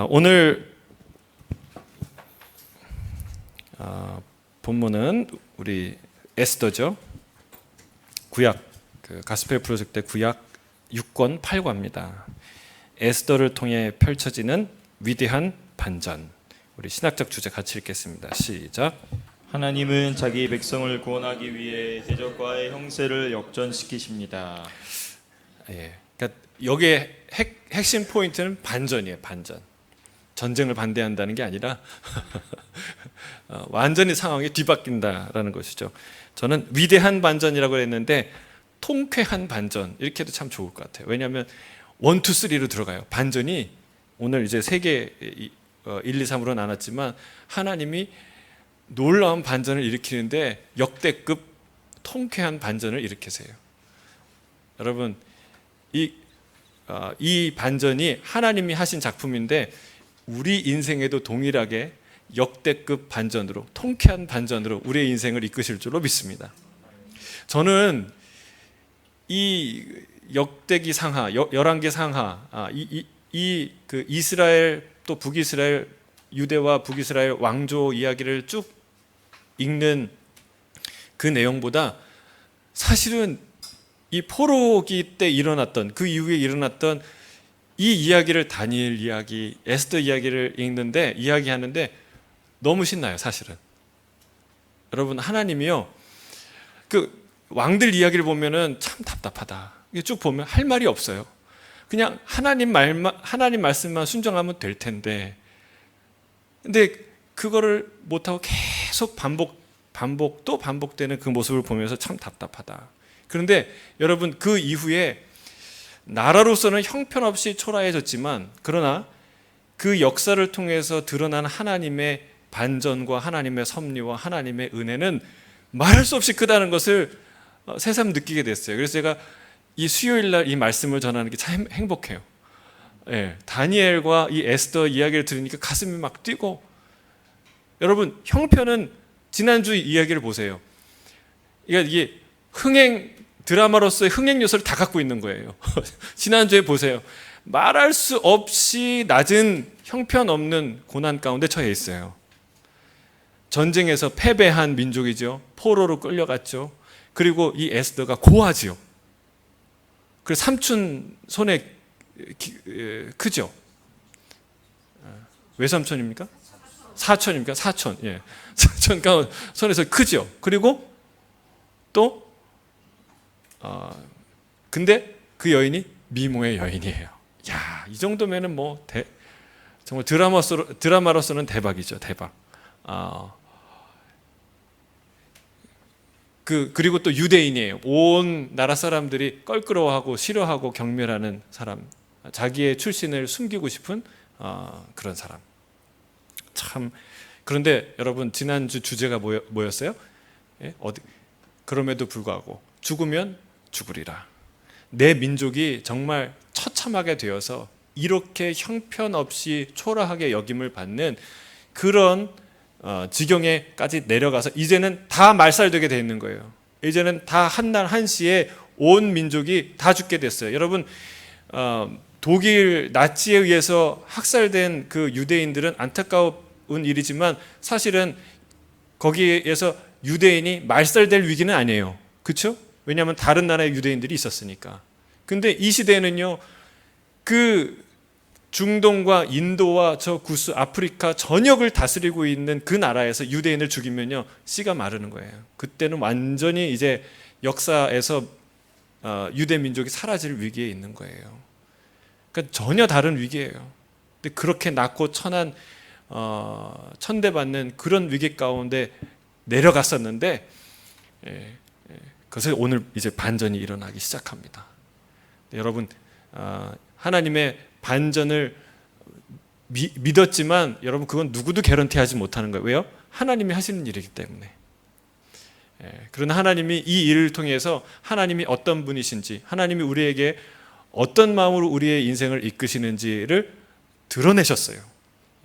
오늘 본문은 우리 에스더죠. 구약 가스펠 프로젝트 구약 6권 8과입니다. 에스더를 통해 펼쳐지는 위대한 반전. 우리 신학적 주제 같이 읽겠습니다. 시작. 하나님은 자기 백성을 구원하기 위해 대적과의 형세를 역전시키십니다. 그러니까 여기에 핵심 포인트는 반전이에요. 반전. 전쟁을 반대한다는 게 아니라 완전히 상황이 뒤바뀐다라는 것이죠. 저는 위대한 반전이라고 했는데 통쾌한 반전 이렇게 해도 참 좋을 것 같아요. 왜냐하면 1, 2, 3로 들어가요. 반전이 오늘 이제 세계 1, 2, 3으로 나눴지만 하나님이 놀라운 반전을 일으키는데 역대급 통쾌한 반전을 일으키세요. 여러분 이 반전이 하나님이 하신 작품인데 우리 인생에도 동일하게 역대급 반전으로 통쾌한 반전으로 우리의 인생을 이끄실 줄로 믿습니다. 저는 이 역대기 상하, 열왕기 상하, 그 이스라엘 또 북이스라엘, 유대와 북이스라엘 왕조 이야기를 쭉 읽는 그 내용보다 사실은 이 포로기 때 일어났던 그 이후에 일어났던 이 이야기를 다니엘 이야기, 에스더 이야기를 읽는데 이야기하는데 너무 신나요. 사실은 여러분 하나님이요 그 왕들 이야기를 보면은 참 답답하다. 쭉 보면 할 말이 없어요. 그냥 하나님 말씀만 순종하면 될 텐데, 근데 그거를 못하고 계속 또 반복되는 그 모습을 보면서 참 답답하다. 그런데 여러분 그 이후에 나라로서는 형편없이 초라해졌지만 그러나 그 역사를 통해서 드러난 하나님의 반전과 하나님의 섭리와 하나님의 은혜는 말할 수 없이 크다는 것을 새삼 느끼게 됐어요. 그래서 제가 이 수요일 날 이 말씀을 전하는 게 참 행복해요. 다니엘과 이 에스더 이야기를 들으니까 가슴이 막 뛰고, 여러분 형편은 지난주 이야기를 보세요. 이게 드라마로서의 흥행 요소를 다 갖고 있는 거예요. 지난주에 보세요. 말할 수 없이 낮은 형편없는 고난 가운데 처해 있어요. 전쟁에서 패배한 민족이죠. 포로로 끌려갔죠. 그리고 이 에스더가 고아지요. 그래서 삼촌 손에 크죠. 외삼촌입니까? 사촌입니까? 사촌. 예. 사촌 손에서 크죠. 그리고 또 근데 그 여인이 미모의 여인이에요. 야, 이 정도면은 뭐 정말 드라마로서는 대박이죠. 대박. 그리고 또 유대인이에요. 온 나라 사람들이 껄끄러워하고 싫어하고 경멸하는 사람, 자기의 출신을 숨기고 싶은 그런 사람. 참. 그런데 여러분 지난주 주제가 뭐였어요? 그럼에도 불구하고 죽으면 죽으리라. 내 민족이 정말 처참하게 되어서 이렇게 형편없이 초라하게 여김을 받는 그런 지경에까지 내려가서 이제는 다 말살되게 돼 있는 거예요. 이제는 다 한날 한시에 온 민족이 다 죽게 됐어요. 여러분 독일 나치에 의해서 학살된 그 유대인들은 안타까운 일이지만 사실은 거기에서 유대인이 말살될 위기는 아니에요. 그렇죠? 왜냐하면 다른 나라의 유대인들이 있었으니까. 근데 이 시대에는요, 그 중동과 인도와 저 구스 아프리카 전역을 다스리고 있는 그 나라에서 유대인을 죽이면요, 씨가 마르는 거예요. 그때는 완전히 이제 역사에서 유대 민족이 사라질 위기에 있는 거예요. 그러니까 전혀 다른 위기예요. 근데 그렇게 낮고 천대받는 그런 위기 가운데 내려갔었는데, 그래서 오늘 이제 반전이 일어나기 시작합니다. 여러분 하나님의 반전을 믿었지만 여러분 그건 누구도 개런티하지 못하는 거예요. 왜요? 하나님이 하시는 일이기 때문에. 그러나 하나님이 이 일을 통해서 하나님이 어떤 분이신지, 하나님이 우리에게 어떤 마음으로 우리의 인생을 이끄시는지를 드러내셨어요.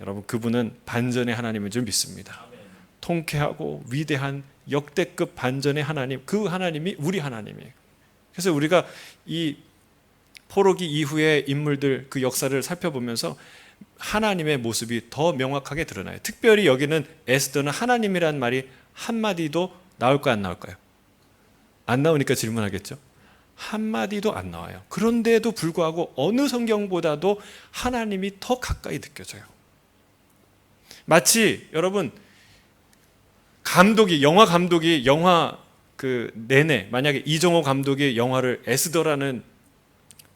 여러분 그분은 반전의 하나님인 줄 믿습니다. 통쾌하고 위대한 역대급 반전의 하나님, 그 하나님이 우리 하나님이에요. 그래서 우리가 이 포로기 이후의 인물들 그 역사를 살펴보면서 하나님의 모습이 더 명확하게 드러나요. 특별히 여기는 에스더는 하나님이란 말이 한마디도 나올까요, 안 나올까요? 안 나오니까 질문하겠죠. 한마디도 안 나와요. 그런데도 불구하고 어느 성경보다도 하나님이 더 가까이 느껴져요. 마치 여러분 영화 감독이 영화 그 내내 만약에 이정호 감독이 영화를 에스더라는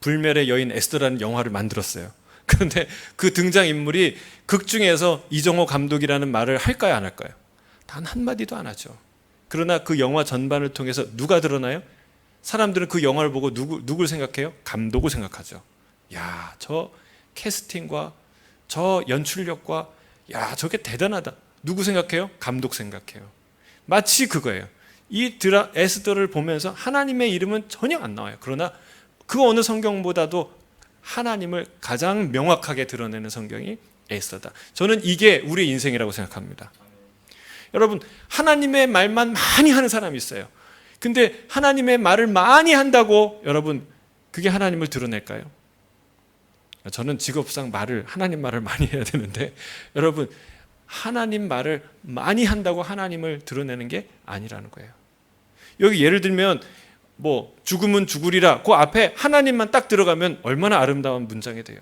불멸의 여인 에스더라는 영화를 만들었어요. 그런데 그 등장인물이 극 중에서 이정호 감독이라는 말을 할까요, 안 할까요? 단 한마디도 안 하죠. 그러나 그 영화 전반을 통해서 누가 드러나요? 사람들은 그 영화를 보고 누굴 생각해요? 감독을 생각하죠. 야, 저 캐스팅과 저 연출력과 야, 저게 대단하다. 누구 생각해요? 감독 생각해요. 마치 그거예요. 에스더를 보면서 하나님의 이름은 전혀 안 나와요. 그러나 그 어느 성경보다도 하나님을 가장 명확하게 드러내는 성경이 에스더다. 저는 이게 우리 인생이라고 생각합니다. 여러분, 하나님의 말만 많이 하는 사람이 있어요. 근데 하나님의 말을 많이 한다고 여러분 그게 하나님을 드러낼까요? 저는 직업상 하나님 말을 많이 해야 되는데 여러분 하나님 말을 많이 한다고 하나님을 드러내는 게 아니라는 거예요. 여기 예를 들면 뭐 죽음은 죽으리라 그 앞에 하나님만 딱 들어가면 얼마나 아름다운 문장이 돼요.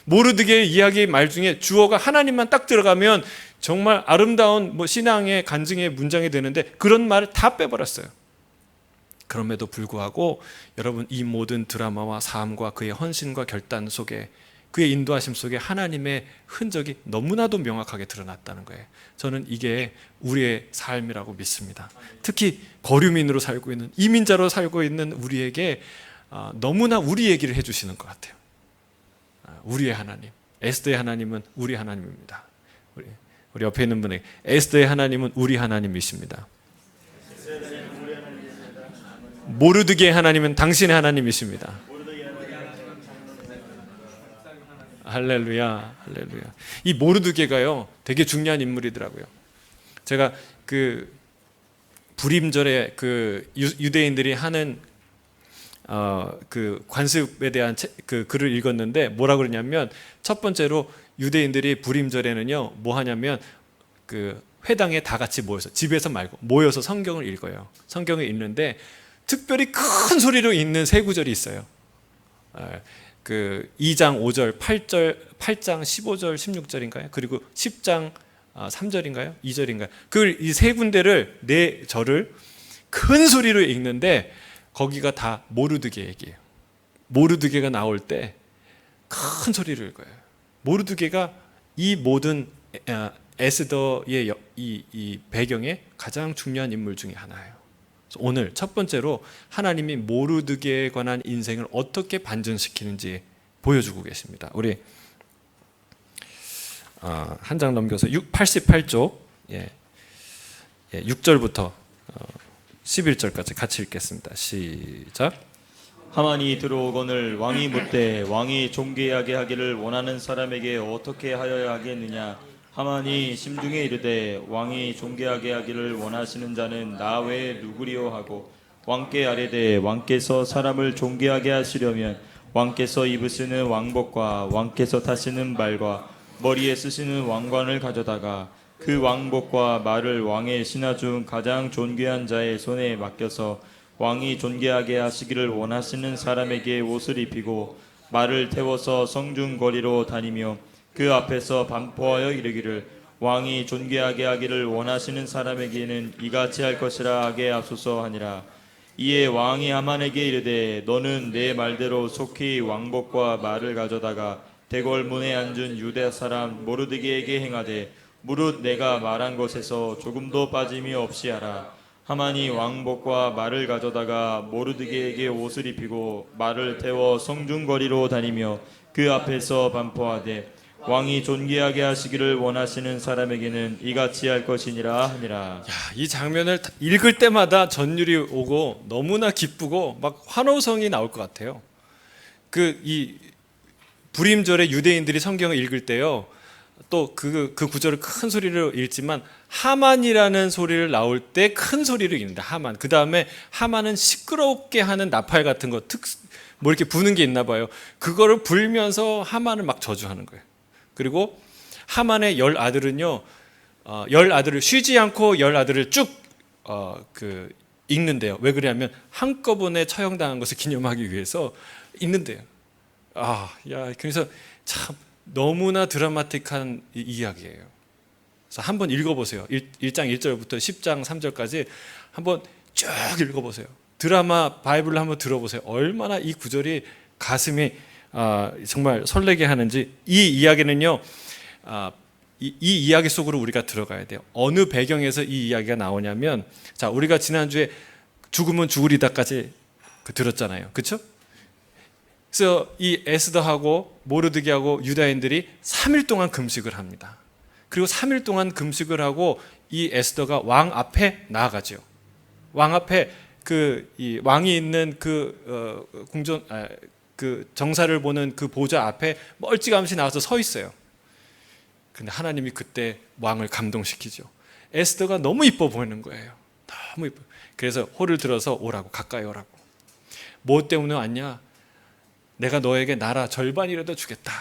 모르드게의 이야기 말 중에 주어가 하나님만 딱 들어가면 정말 아름다운 뭐 신앙의 간증의 문장이 되는데 그런 말을 다 빼버렸어요. 그럼에도 불구하고 여러분 이 모든 드라마와 삶과 그의 헌신과 결단 속에 그의 인도하심 속에 하나님의 흔적이 너무나도 명확하게 드러났다는 거예요. 저는 이게 우리의 삶이라고 믿습니다. 특히 거류민으로 살고 있는 이민자로 살고 있는 우리에게 너무나 우리 얘기를 해주시는 것 같아요. 우리의 하나님, 에스더의 하나님은 우리 하나님입니다. 우리 옆에 있는 분에게 에스더의 하나님은 우리 하나님이십니다. 모르드게의 하나님은 당신의 하나님이십니다. 할렐루야, 할렐루야. 이 모르드게가요 되게 중요한 인물이더라고요. 제가 그 불임절에 그 유대인들이 하는 그 관습에 대한 그 글을 읽었는데 뭐라 그러냐면 첫 번째로 유대인들이 불임절에는요 뭐 하냐면 그 회당에 다 같이 모여서 집에서 말고 모여서 성경을 읽어요. 성경을 읽는데 특별히 큰 소리로 읽는 세 구절이 있어요. 그 2장 5절, 8장 15절, 16절인가요? 그리고 10장 3절인가요? 2절인가요? 이 세 군데를 네 절을 큰 소리로 읽는데 거기가 다 모르드게 얘기예요. 모르드게가 나올 때 큰 소리를 읽어요. 모르드게가 이 모든 에스더의 이 배경의 가장 중요한 인물 중에 하나예요. 오늘 첫 번째로 하나님이 모르드게에 관한 인생을 어떻게 반전시키는지 보여주고 계십니다. 우리 한 장 넘겨서 88쪽 6절부터 11절까지 같이 읽겠습니다. 시작. 하만이 들어오거늘 왕이 묻되 왕이 존귀하게 하기를 원하는 사람에게 어떻게 하여야 하겠느냐. 하만이 심중에 이르되 왕이 존귀하게 하기를 원하시는 자는 나 외에 누구리요 하고 왕께 아뢰되 왕께서 사람을 존귀하게 하시려면 왕께서 입으시는 왕복과 왕께서 타시는 말과 머리에 쓰시는 왕관을 가져다가 그 왕복과 말을 왕의 신하 중 가장 존귀한 자의 손에 맡겨서 왕이 존귀하게 하시기를 원하시는 사람에게 옷을 입히고 말을 태워서 성중 거리로 다니며 그 앞에서 반포하여 이르기를 왕이 존귀하게 하기를 원하시는 사람에게는 이같이 할 것이라 하게 하소서 하니라. 이에 왕이 하만에게 이르되 너는 내 말대로 속히 왕복과 말을 가져다가 대궐문에 앉은 유대 사람 모르드게에게 행하되 무릇 내가 말한 것에서 조금도 빠짐이 없이 하라. 하만이 왕복과 말을 가져다가 모르드게에게 옷을 입히고 말을 태워 성중거리로 다니며 그 앞에서 반포하되 왕이 존귀하게 하시기를 원하시는 사람에게는 이같이 할 것이니라 하니라. 이 장면을 읽을 때마다 전율이 오고 너무나 기쁘고 막 환호성이 나올 것 같아요. 이 불임절에 유대인들이 성경을 읽을 때요 또 그 구절을 큰 소리로 읽지만 하만이라는 소리를 나올 때 큰 소리를 읽는다. 하만. 그 다음에 하만은 시끄럽게 하는 나팔 같은 거 뭐 이렇게 부는 게 있나 봐요. 그거를 불면서 하만을 막 저주하는 거예요. 그리고 하만의 10아들은요, 10아들을 쉬지 않고 10아들을 쭉 읽는데요. 왜 그러냐면 한꺼번에 처형당한 것을 기념하기 위해서 읽는데요. 그래서 참 너무나 드라마틱한 이야기예요. 그래서 한번 읽어보세요. 1장 1절부터 10장 3절까지 한번 쭉 읽어보세요. 드라마 바이블을 한번 들어보세요. 얼마나 이 구절이 가슴이 정말 설레게 하는지. 이 이야기는요, 이 이야기 속으로 우리가 들어가야 돼요. 어느 배경에서 이 이야기가 나오냐면, 자, 우리가 지난주에 죽으면 죽으리다까지 들었잖아요. 그렇죠? 그래서 이 에스더하고 모르드게하고 유다인들이 3일 동안 금식을 합니다. 그리고 3일 동안 금식을 하고 이 에스더가 왕 앞에 나아가죠. 왕 앞에 이 왕이 있는 그 정사를 보는 그 보좌 앞에 멀찌감치 나와서 서 있어요. 근데 하나님이 그때 왕을 감동시키죠. 에스더가 너무 이뻐 보이는 거예요. 너무 이뻐. 그래서 호를 들어서 오라고, 가까이 오라고. 뭐 때문에 왔냐? 내가 너에게 나라 절반이라도 주겠다.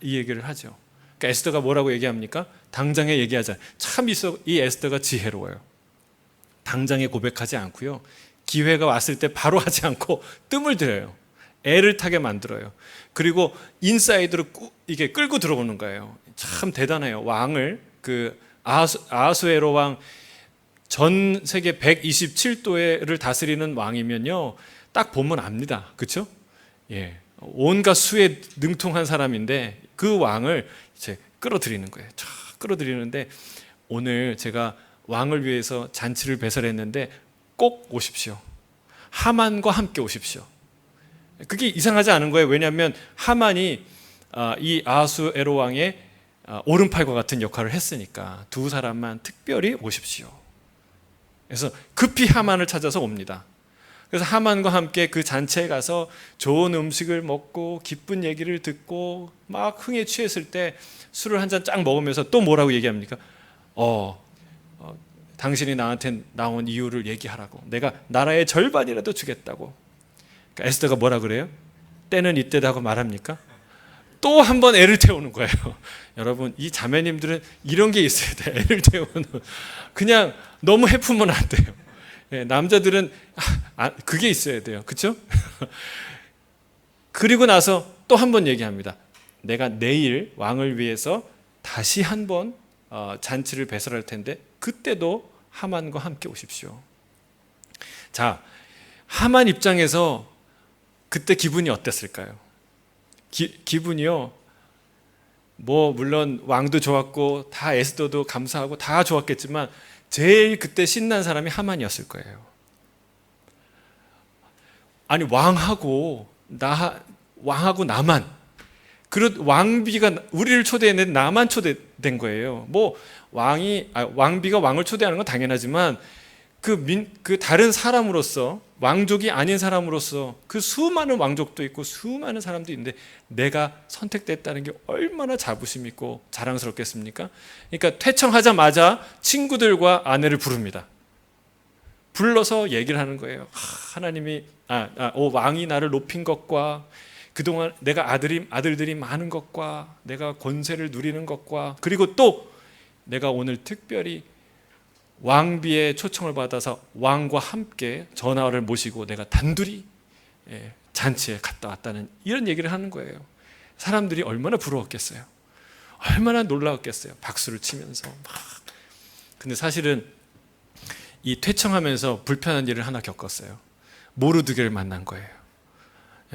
이 얘기를 하죠. 그러니까 에스더가 뭐라고 얘기합니까? 당장에 얘기하자. 참 이 에스더가 지혜로워요. 당장에 고백하지 않고요. 기회가 왔을 때 바로 하지 않고 뜸을 들여요. 애를 타게 만들어요. 그리고 인사이드로 이게 끌고 들어오는 거예요. 참 대단해요. 왕을 아하수에로 왕 전 세계 127도를 다스리는 왕이면요, 딱 보면 압니다. 그렇죠? 예, 온갖 수에 능통한 사람인데 그 왕을 이제 끌어들이는 거예요. 쫙 끌어들이는데, 오늘 제가 왕을 위해서 잔치를 배설했는데 꼭 오십시오. 하만과 함께 오십시오. 그게 이상하지 않은 거예요. 왜냐하면 하만이 이 아하수에로 왕의 오른팔과 같은 역할을 했으니까 두 사람만 특별히 오십시오. 그래서 급히 하만을 찾아서 옵니다. 그래서 하만과 함께 그 잔치에 가서 좋은 음식을 먹고 기쁜 얘기를 듣고 막 흥에 취했을 때 술을 한 잔 쫙 먹으면서 또 뭐라고 얘기합니까? 당신이 나한테 나온 이유를 얘기하라고. 내가 나라의 절반이라도 주겠다고. 그러니까 에스더가 뭐라 그래요? 때는 이때다 하고 말합니까? 또 한 번 애를 태우는 거예요. 여러분, 이 자매님들은 이런 게 있어야 돼. 애를 태우는. 그냥 너무 해프면 안 돼요. 예, 남자들은 그게 있어야 돼요. 그렇죠? 그리고 나서 또 한 번 얘기합니다. 내가 내일 왕을 위해서 다시 한 번 잔치를 배설할 텐데 그때도 하만과 함께 오십시오. 자, 하만 입장에서 그때 기분이 어땠을까요? 기분이요, 뭐 물론 왕도 좋았고 다 에스더도 감사하고 다 좋았겠지만 제일 그때 신난 사람이 하만이었을 거예요. 아니, 왕하고 나만, 그런 왕비가 우리를 초대했는데 나만 초대된 거예요. 뭐 왕비가 왕을 초대하는 건 당연하지만 그 다른 사람으로서, 왕족이 아닌 사람으로서 그 수많은 왕족도 있고 수많은 사람도 있는데 내가 선택됐다는 게 얼마나 자부심 있고 자랑스럽겠습니까? 그러니까 퇴청하자마자 친구들과 아내를 부릅니다. 불러서 얘기를 하는 거예요. 하나님이 왕이 나를 높인 것과 그동안 내가 아들들이 많은 것과 내가 권세를 누리는 것과, 그리고 또 내가 오늘 특별히 왕비의 초청을 받아서 왕과 함께 전하를 모시고 내가 단둘이 잔치에 갔다 왔다는 이런 얘기를 하는 거예요. 사람들이 얼마나 부러웠겠어요. 얼마나 놀라웠겠어요. 박수를 치면서 막. 근데 사실은 이 퇴청하면서 불편한 일을 하나 겪었어요. 모르드게를 만난 거예요.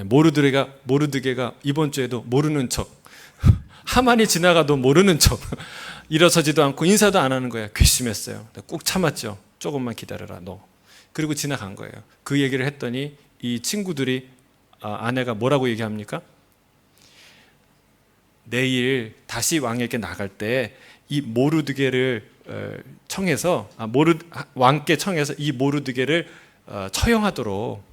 모르드게가 이번 주에도 모르는 척, 하만이 지나가도 모르는 척, 일어서지도 않고 인사도 안 하는 거예요. 괘씸했어요. 꾹 참았죠. 조금만 기다려라 너. 그리고 지나간 거예요. 그 얘기를 했더니 이 친구들이, 아내가 뭐라고 얘기합니까? 내일 다시 왕에게 나갈 때 이 모르드게를 청해서 왕께 청해서 이 모르드게를 처형하도록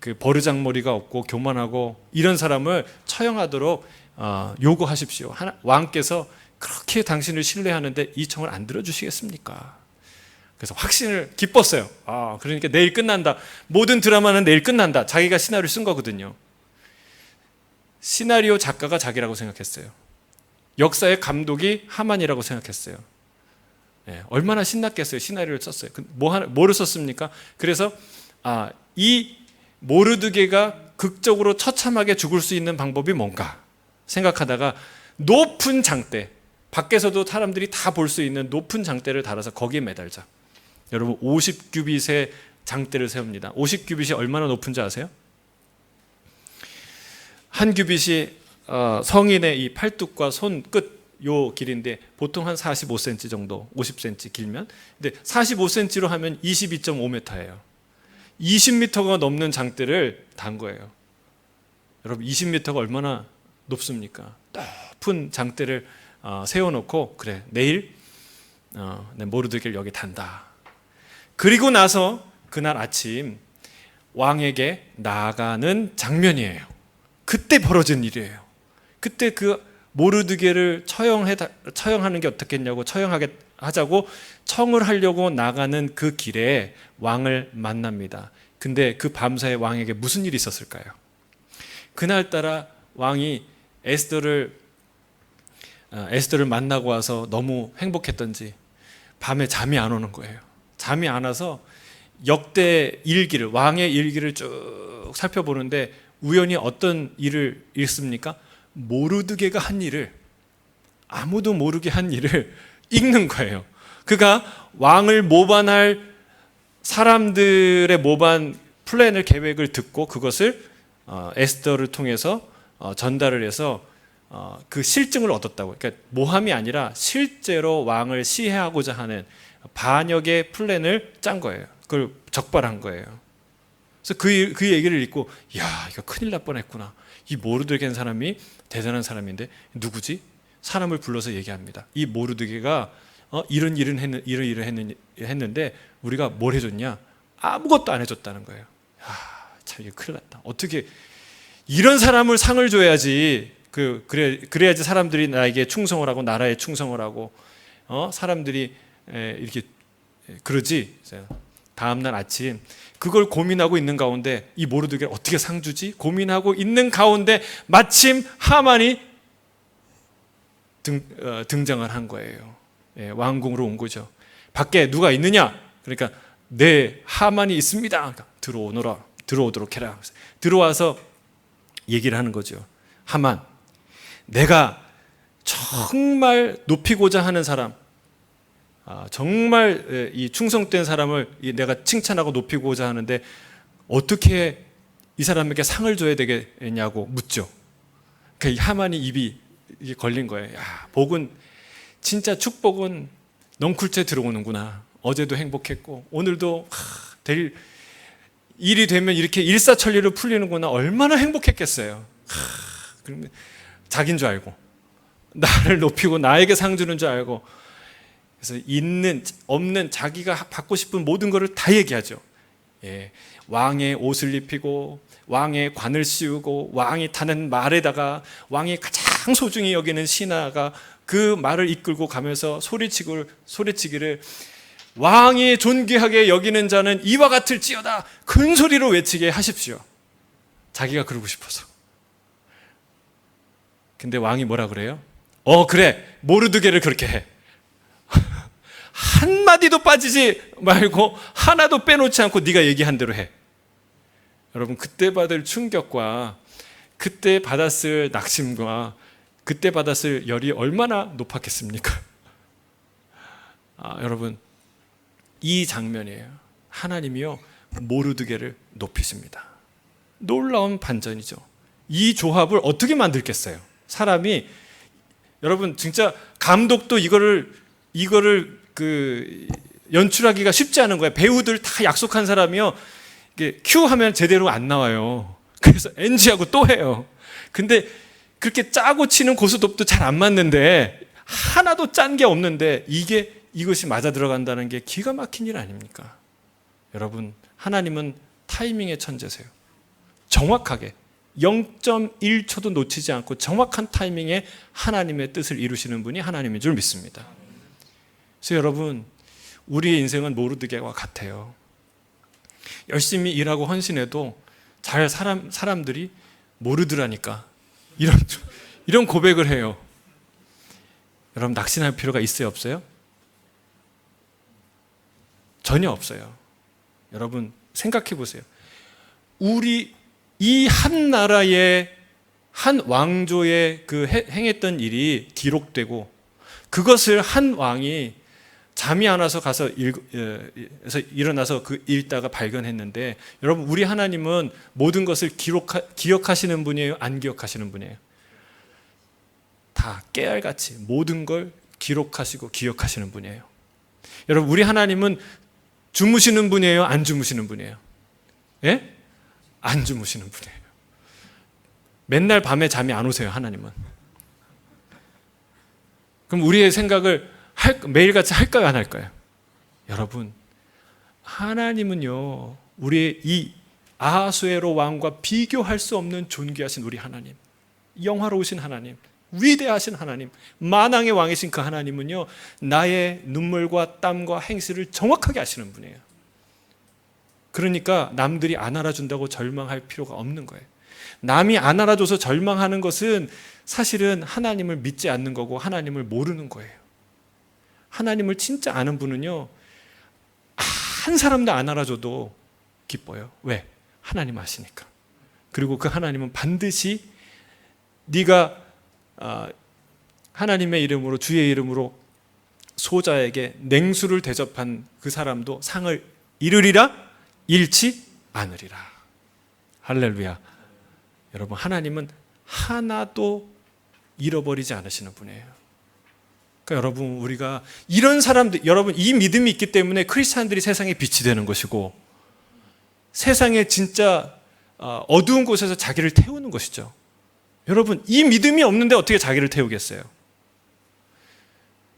그 버르장머리가 없고 교만하고 이런 사람을 처형하도록 요구하십시오. 왕께서 그렇게 당신을 신뢰하는데 이 청을 안 들어주시겠습니까? 그래서 확신을 기뻤어요. 그러니까 내일 끝난다. 모든 드라마는 내일 끝난다. 자기가 시나리오 쓴 거거든요. 시나리오 작가가 자기라고 생각했어요. 역사의 감독이 하만이라고 생각했어요. 얼마나 신났겠어요. 시나리오를 썼어요. 뭐를 썼습니까? 그래서 이 모르드게가 극적으로 처참하게 죽을 수 있는 방법이 뭔가 생각하다가 높은 장대, 밖에서도 사람들이 다 볼 수 있는 높은 장대를 달아서 거기에 매달자. 여러분 50규빗의 장대를 세웁니다. 50규빗이 얼마나 높은지 아세요? 한 규빗이 성인의 이 팔뚝과 손끝 요 길인데 보통 한 45cm 정도, 50cm 길면. 근데 45cm로 하면 22.5m예요. 20m가 넘는 장대를 단 거예요. 여러분 20m가 얼마나 높습니까? 높은 장대를 세워놓고 그래 내일 모르드게를 여기 단다. 그리고 나서 그날 아침 왕에게 나아가는 장면이에요. 그때 벌어진 일이에요. 그때 그 모르드게를 처형하는 게 어떻겠냐고 처형하게 하자고 청을 하려고 나가는 그 길에 왕을 만납니다. 근데 그 밤사이 왕에게 무슨 일이 있었을까요? 그날따라 왕이 에스더를 만나고 와서 너무 행복했던지 밤에 잠이 안 오는 거예요. 잠이 안 와서 역대 일기를, 왕의 일기를 쭉 살펴보는데 우연히 어떤 일을 읽습니까? 모르드게가 한 일을, 아무도 모르게 한 일을 읽는 거예요. 그가 왕을 모반할 사람들의 모반 플랜을, 계획을 듣고 그것을 에스더를 통해서 전달을 해서 그 실증을 얻었다고. 그러니까 모함이 아니라 실제로 왕을 시해하고자 하는 반역의 플랜을 짠 거예요. 그걸 적발한 거예요. 그래서 그 얘기를 읽고 야 이거 큰일 날 뻔했구나. 이 모르드게라는 사람이 대단한 사람인데 누구지? 사람을 불러서 얘기합니다. 이 모르드게가 이런 일을 했는데 우리가 뭘 해줬냐? 아무것도 안 해줬다는 거예요. 참 이거 큰일 났다. 어떻게 이런 사람을 상을 줘야지. 그래야지 사람들이 나에게 충성을 하고 나라에 충성을 하고 사람들이 이렇게 그러지. 다음 날 아침 그걸 고민하고 있는 가운데 이 모르드게를 어떻게 상 주지? 고민하고 있는 가운데 마침 하만이 등장을 한 거예요. 왕궁으로 온 거죠. 밖에 누가 있느냐? 그러니까 네, 하만이 있습니다. 그러니까 들어오도록 해라. 들어와서 얘기를 하는 거죠. 하만, 내가 정말 높이고자 하는 사람, 정말 이 충성된 사람을 내가 칭찬하고 높이고자 하는데 어떻게 이 사람에게 상을 줘야 되겠냐고 묻죠. 그러니까 하만이 입이 걸린 거예요. 야, 복은 진짜 축복은 넝쿨째 들어오는구나. 어제도 행복했고 오늘도 일이 되면 이렇게 일사천리로 풀리는구나. 얼마나 행복했겠어요. 그러면 자기인 줄 알고 나를 높이고 나에게 상 주는 줄 알고 그래서 있는 없는 자기가 받고 싶은 모든 것을 다 얘기하죠. 왕의 옷을 입히고 왕의 관을 씌우고 왕이 타는 말에다가 왕이 가장 소중히 여기는 신하가 그 말을 이끌고 가면서 소리치기를 왕이 존귀하게 여기는 자는 이와 같을지어다 큰 소리로 외치게 하십시오. 자기가 그러고 싶어서. 근데 왕이 뭐라 그래요? 그래 모르드게를 그렇게 해. 한마디도 빠지지 말고 하나도 빼놓지 않고 네가 얘기한 대로 해. 여러분 그때 받을 충격과 그때 받았을 낙심과 그때 받았을 열이 얼마나 높았겠습니까? 여러분 이 장면이에요. 하나님이요 모르드게를 높이십니다. 놀라운 반전이죠. 이 조합을 어떻게 만들겠어요? 사람이 여러분 진짜 감독도 이거를 연출하기가 쉽지 않은 거예요. 배우들 다 약속한 사람이요. 이게 큐 하면 제대로 안 나와요. 그래서 NG하고 또 해요. 근데 그렇게 짜고 치는 고스톱도 잘 안 맞는데 하나도 짠 게 없는데 이것이 맞아 들어간다는 게 기가 막힌 일 아닙니까? 여러분 하나님은 타이밍의 천재세요. 정확하게 0.1초도 놓치지 않고 정확한 타이밍에 하나님의 뜻을 이루시는 분이 하나님인 줄 믿습니다. 그래서 여러분, 우리의 인생은 모르드게와 같아요. 열심히 일하고 헌신해도 사람들이 모르드라니까 이런 고백을 해요. 여러분, 낙심할 필요가 있어요, 없어요? 전혀 없어요. 여러분, 생각해 보세요. 우리 이 한 나라의 한 왕조의 그 행했던 일이 기록되고, 그것을 한 왕이 잠이 안 와서 가서 일어나서 그 읽다가 발견했는데, 여러분, 우리 하나님은 모든 것을 기억하시는 분이에요, 안 기억하시는 분이에요? 다 깨알같이 모든 걸 기록하시고 기억하시는 분이에요. 여러분, 우리 하나님은 주무시는 분이에요, 안 주무시는 분이에요? 예? 안 주무시는 분이에요. 맨날 밤에 잠이 안 오세요, 하나님은. 그럼 우리의 생각을 매일같이 할까요, 안 할까요? 여러분, 하나님은요, 우리의 이 아하수에로 왕과 비교할 수 없는 존귀하신 우리 하나님, 영화로우신 하나님, 위대하신 하나님, 만왕의 왕이신 그 하나님은요, 나의 눈물과 땀과 행실을 정확하게 아시는 분이에요. 그러니까 남들이 안 알아준다고 절망할 필요가 없는 거예요. 남이 안 알아줘서 절망하는 것은 사실은 하나님을 믿지 않는 거고 하나님을 모르는 거예요. 하나님을 진짜 아는 분은요, 한 사람도 안 알아줘도 기뻐요. 왜? 하나님 아시니까. 그리고 그 하나님은 반드시 네가 하나님의 이름으로, 주의 이름으로 소자에게 냉수를 대접한 그 사람도 상을 이루리라, 잃지 않으리라. 할렐루야. 여러분, 하나님은 하나도 잃어버리지 않으시는 분이에요. 그러니까 여러분, 우리가 이런 사람들, 여러분, 이 믿음이 있기 때문에 크리스찬들이 세상에 빛이 되는 것이고, 세상에 진짜 어두운 곳에서 자기를 태우는 것이죠. 여러분, 이 믿음이 없는데 어떻게 자기를 태우겠어요?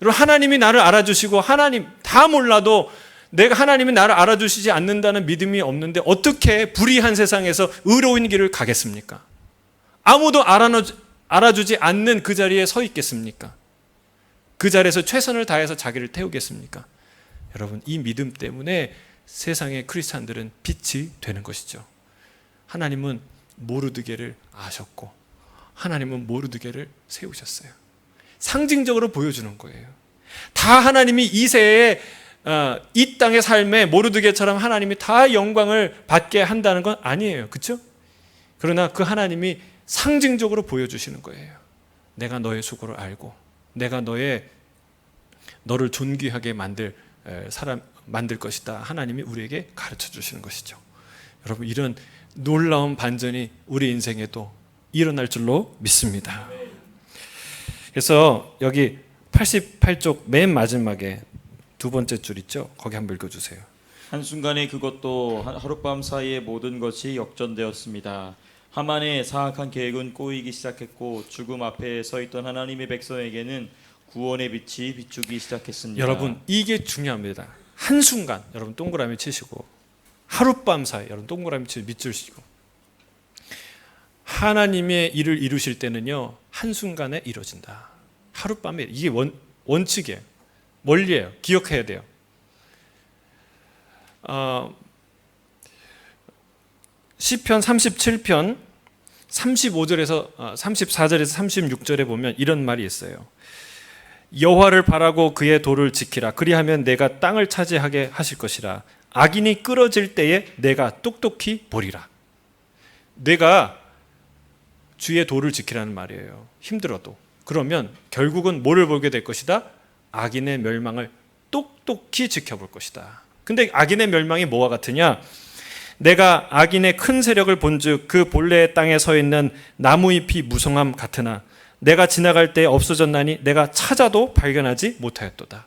여러분, 하나님이 나를 알아주시고, 하나님 다 몰라도 하나님이 나를 알아주시지 않는다는 믿음이 없는데 어떻게 불의한 세상에서 의로운 길을 가겠습니까? 아무도 알아주지 않는 그 자리에 서 있겠습니까? 그 자리에서 최선을 다해서 자기를 태우겠습니까? 여러분, 이 믿음 때문에 세상의 크리스찬들은 빛이 되는 것이죠. 하나님은 모르드게를 아셨고, 하나님은 모르드게를 세우셨어요. 상징적으로 보여주는 거예요. 다 하나님이 이 세에 이 땅의 삶에 모르드게처럼 하나님이 다 영광을 받게 한다는 건 아니에요. 그렇죠? 그러나 그 하나님이 상징적으로 보여주시는 거예요. 내가 너의 수고를 알고, 내가 너를 존귀하게 만들 것이다. 하나님이 우리에게 가르쳐 주시는 것이죠. 여러분, 이런 놀라운 반전이 우리 인생에도 일어날 줄로 믿습니다. 그래서 여기 88쪽 맨 마지막에 두 번째 줄 있죠? 거기 한번 읽어주세요. 한순간에 그것도 하룻밤 사이에 모든 것이 역전되었습니다. 하만의 사악한 계획은 꼬이기 시작했고, 죽음 앞에 서 있던 하나님의 백성에게는 구원의 빛이 비추기 시작했습니다. 여러분, 이게 중요합니다. 한순간, 여러분 동그라미 치시고, 하룻밤 사이, 여러분 동그라미 치고 밑줄 치고, 하나님의 일을 이루실 때는요, 한순간에 이루어진다. 하룻밤에, 이게 원칙이에요. 원리예요. 기억해야 돼요. 시편 37편 34절에서 36절에 보면 이런 말이 있어요. 여호와를 바라고 그의 도를 지키라. 그리하면 내가 땅을 차지하게 하실 것이라. 악인이 끌어질 때에 내가 똑똑히 보리라. 내가 주의 도를 지키라는 말이에요. 힘들어도. 그러면 결국은 뭐를 보게 될 것이다? 악인의 멸망을 똑똑히 지켜볼 것이다. 근데 악인의 멸망이 뭐와 같으냐? 내가 악인의 큰 세력을 본즉 그 본래의 땅에 서 있는 나무잎이 무성함 같으나 내가 지나갈 때 없어졌나니 내가 찾아도 발견하지 못하였도다.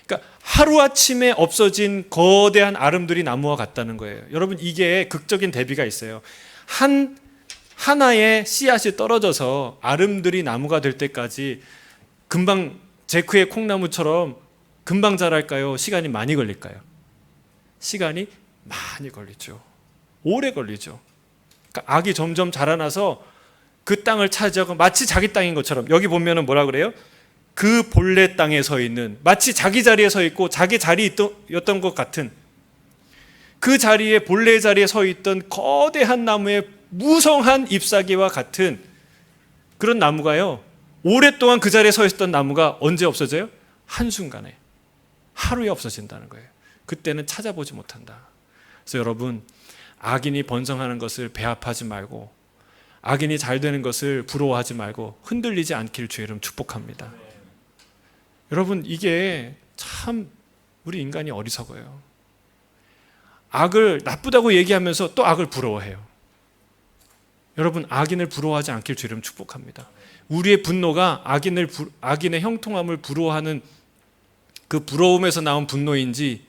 그러니까 하루아침에 없어진 거대한 아름드리 나무와 같다는 거예요. 여러분, 이게 극적인 대비가 있어요. 하나의 씨앗이 떨어져서 아름드리 나무가 될 때까지 금방 제크의 콩나무처럼 금방 자랄까요? 시간이 많이 걸릴까요? 시간이 많이 걸리죠. 오래 걸리죠. 그러니까 악이 점점 자라나서 그 땅을 차지하고 마치 자기 땅인 것처럼, 여기 보면은 뭐라 그래요? 그 본래 땅에 서 있는, 마치 자기 자리에 서 있고 자기 자리였던 것 같은, 그 자리에, 본래 자리에 서 있던 거대한 나무의 무성한 잎사귀와 같은 그런 나무가요, 오랫동안 그 자리에 서 있었던 나무가 언제 없어져요? 한순간에, 하루에 없어진다는 거예요. 그때는 찾아보지 못한다. 그래서 여러분, 악인이 번성하는 것을 배합하지 말고, 악인이 잘 되는 것을 부러워하지 말고 흔들리지 않기를 주의 이름 축복합니다. 여러분, 이게 참 우리 인간이 어리석어요. 악을 나쁘다고 얘기하면서 또 악을 부러워해요. 여러분, 악인을 부러워하지 않기를 주의 이름 축복합니다. 우리의 분노가 악인의 형통함을 부러워하는 그 부러움에서 나온 분노인지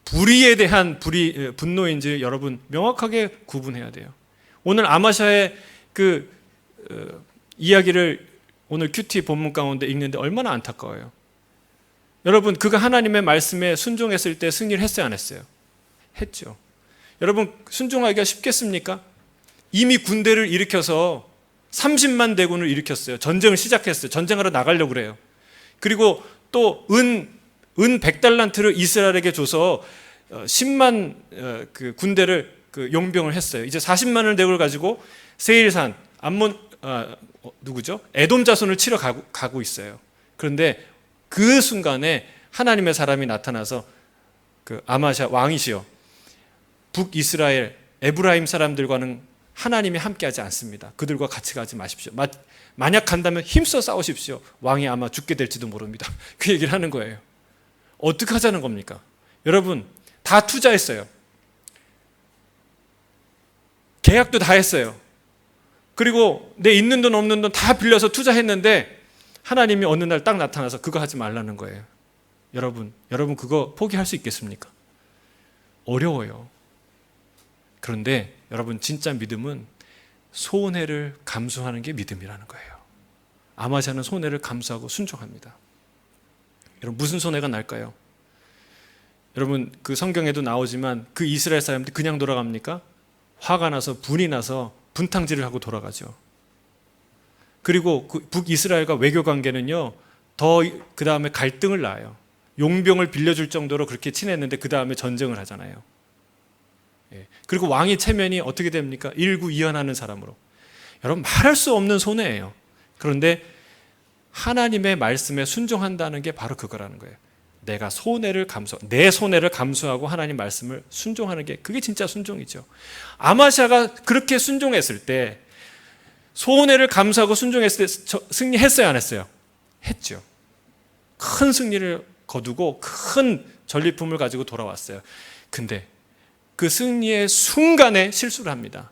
불의에 대한 분노인지 여러분 명확하게 구분해야 돼요. 오늘 아마샤의 그 이야기를 오늘 큐티 본문 가운데 읽는데 얼마나 안타까워요. 여러분, 그가 하나님의 말씀에 순종했을 때 승리를 했어요, 안 했어요? 했죠. 여러분, 순종하기가 쉽겠습니까? 이미 군대를 일으켜서 30만 대군을 일으켰어요. 전쟁을 시작했어요. 전쟁하러 나가려고 그래요. 그리고 또 은 100달란트를 이스라엘에게 줘서 10만 그 군대를 그 용병을 했어요. 이제 40만을 대군을 가지고 세일산 누구죠? 에돔 자손을 치러 가고 있어요. 그런데 그 순간에 하나님의 사람이 나타나서 그 아마샤 왕이시여, 북이스라엘 에브라임 사람들과는 하나님이 함께하지 않습니다. 그들과 같이 가지 마십시오. 만약 간다면 힘써 싸우십시오. 왕이 아마 죽게 될지도 모릅니다. 그 얘기를 하는 거예요. 어떻게 하자는 겁니까? 여러분, 다 투자했어요. 계약도 다 했어요. 그리고 내 있는 돈 없는 돈 다 빌려서 투자했는데 하나님이 어느 날 딱 나타나서 그거 하지 말라는 거예요. 여러분 그거 포기할 수 있겠습니까? 어려워요. 그런데 여러분, 진짜 믿음은 손해를 감수하는 게 믿음이라는 거예요. 아마샤는 손해를 감수하고 순종합니다. 여러분, 무슨 손해가 날까요? 여러분, 그 성경에도 나오지만 그 이스라엘 사람들이 그냥 돌아갑니까? 화가 나서, 분이 나서 분탕질을 하고 돌아가죠. 그리고 그 북이스라엘과 외교 관계는요, 더 그 다음에 갈등을 낳아요. 용병을 빌려줄 정도로 그렇게 친했는데 그 다음에 전쟁을 하잖아요. 그리고 왕의 체면이 어떻게 됩니까? 일구이연하는 사람으로. 여러분, 말할 수 없는 손해예요. 그런데 하나님의 말씀에 순종한다는 게 바로 그거라는 거예요. 내 손해를 감수하고 하나님 말씀을 순종하는 게, 그게 진짜 순종이죠. 아마샤가 그렇게 순종했을 때, 손해를 감수하고 순종했을 때 승리했어요, 안 했어요? 했죠. 큰 승리를 거두고 큰 전리품을 가지고 돌아왔어요. 근데 그 승리의 순간에 실수를 합니다.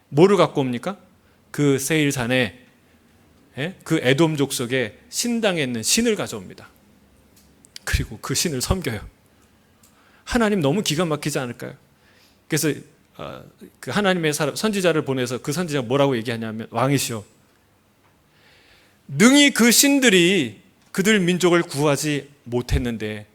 뭐를 갖고 옵니까? 그 세일산에, 그 에돔 족속의 신당에 있는 신을 가져옵니다. 그리고 그 신을 섬겨요. 하나님 너무 기가 막히지 않을까요? 그래서 그 하나님의 선지자를 보내서 그 선지자가 뭐라고 얘기하냐면, 왕이시여, 능히 그 신들이 그들 민족을 구하지 못했는데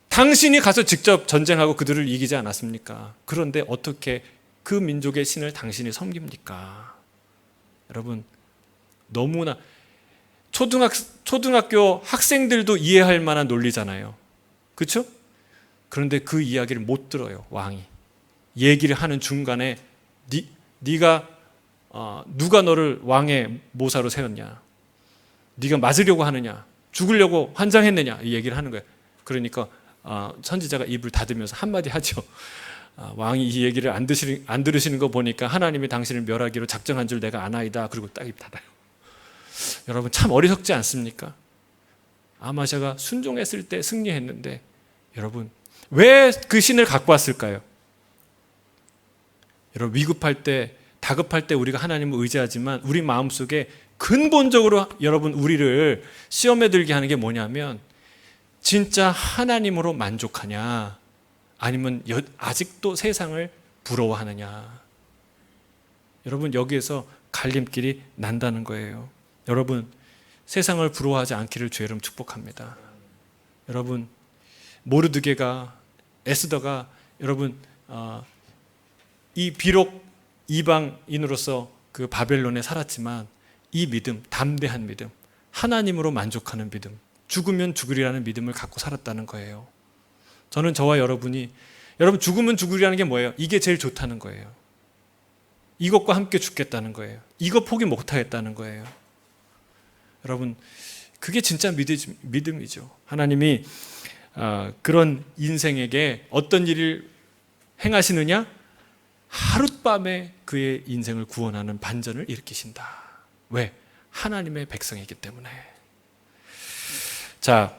당신이 가서 직접 전쟁하고 그들을 이기지 않았습니까? 그런데 어떻게 그 민족의 신을 당신이 섬깁니까? 여러분, 너무나 초등학교 학생들도 이해할 만한 논리잖아요. 그렇죠? 그런데 그 이야기를 못 들어요, 왕이. 얘기를 하는 중간에 네가 누가 너를 왕의 모사로 세웠냐? 네가 맞으려고 하느냐? 죽으려고 환장했느냐? 이 얘기를 하는 거예요. 그러니까 선지자가 입을 닫으면서 한마디 하죠. 왕이 이 얘기를 안 들으시는 거 보니까 하나님이 당신을 멸하기로 작정한 줄 내가 아나이다. 그리고 딱 입 닫아요. 여러분, 참 어리석지 않습니까? 아마샤가 순종했을 때 승리했는데, 여러분, 왜 그 신을 갖고 왔을까요? 여러분, 위급할 때, 다급할 때 우리가 하나님을 의지하지만 우리 마음속에 근본적으로 여러분 우리를 시험에 들게 하는 게 뭐냐면, 진짜 하나님으로 만족하냐, 아니면 아직도 세상을 부러워하느냐. 여러분, 여기에서 갈림길이 난다는 거예요. 여러분, 세상을 부러워하지 않기를 주의 이름 축복합니다. 여러분, 모르드게가, 에스더가, 여러분, 비록 이방인으로서 그 바벨론에 살았지만 이 믿음, 담대한 믿음, 하나님으로 만족하는 믿음, 죽으면 죽으리라는 믿음을 갖고 살았다는 거예요. 저는 저와 여러분이 여러분 죽으면 죽으리라는 게 뭐예요? 이게 제일 좋다는 거예요. 이것과 함께 죽겠다는 거예요. 이거 포기 못하겠다는 거예요. 여러분 그게 진짜 믿음이죠. 하나님이 그런 인생에게 어떤 일을 행하시느냐? 하룻밤에 그의 인생을 구원하는 반전을 일으키신다. 왜? 하나님의 백성이기 때문에. 자,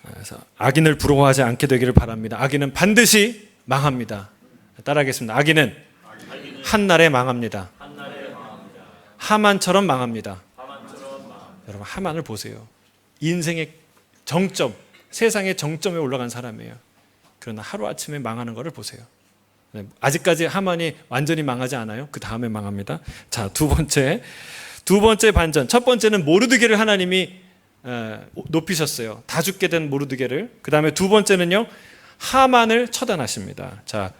그래서 악인을 부러워하지 않게 되기를 바랍니다. 악인은 반드시 망합니다. 따라하겠습니다. 악인은 한날에 망합니다. 하만처럼 망합니다. 여러분 하만을 보세요. 인생의 정점, 세상의 정점에 올라간 사람이에요. 그러나 하루아침에 망하는 것을 보세요. 아직까지 하만이 완전히 망하지 않아요. 그 다음에 망합니다. 자, 두 번째 반전. 첫 번째는 모르드게를 하나님이 높이셨어요. 다 죽게 된 모르드게를. 그 다음에 두 번째는요, 하만을 처단하십니다. 자,